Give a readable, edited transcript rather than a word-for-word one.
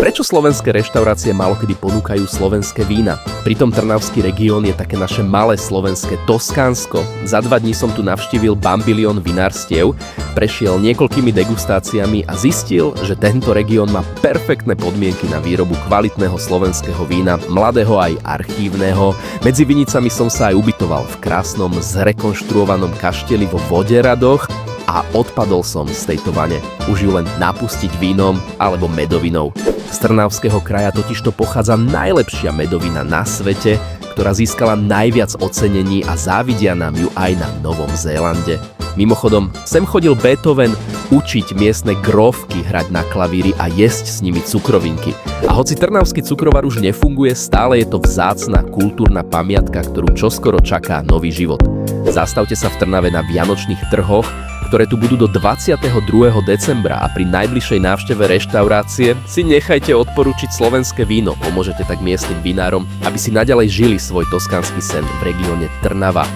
Prečo slovenské reštaurácie málokedy ponúkajú slovenské vína? Pritom trnavský región je také naše malé slovenské Toskánsko. Za 2 dní som tu navštívil Bambilión vinárstiev, prešiel niekoľkými degustáciami a zistil, že tento región má perfektné podmienky na výrobu kvalitného slovenského vína, mladého aj archívneho. Medzi vinicami som sa aj ubytoval v krásnom zrekonštruovanom kašteli vo Voderadoch a odpadol som z tejto vane. Už ju len napustiť vínom alebo medovinou. Z Trnavského kraja totižto pochádza najlepšia medovina na svete, ktorá získala najviac ocenení a závidia nám ju aj na Novom Zélande. Mimochodom, sem chodil Beethoven učiť miestne grófky hrať na klavíri a jesť s nimi cukrovinky. A hoci trnavský cukrovar už nefunguje, stále je to vzácna kultúrna pamiatka, ktorú čoskoro čaká nový život. Zastavte sa v Trnave na vianočných trhoch, ktoré tu budú do 22. decembra a pri najbližšej návšteve reštaurácie si nechajte odporučiť slovenské víno. Pomôžete tak miestnym vinárom, aby si naďalej žili svoj toskánsky sen v regióne Trnava.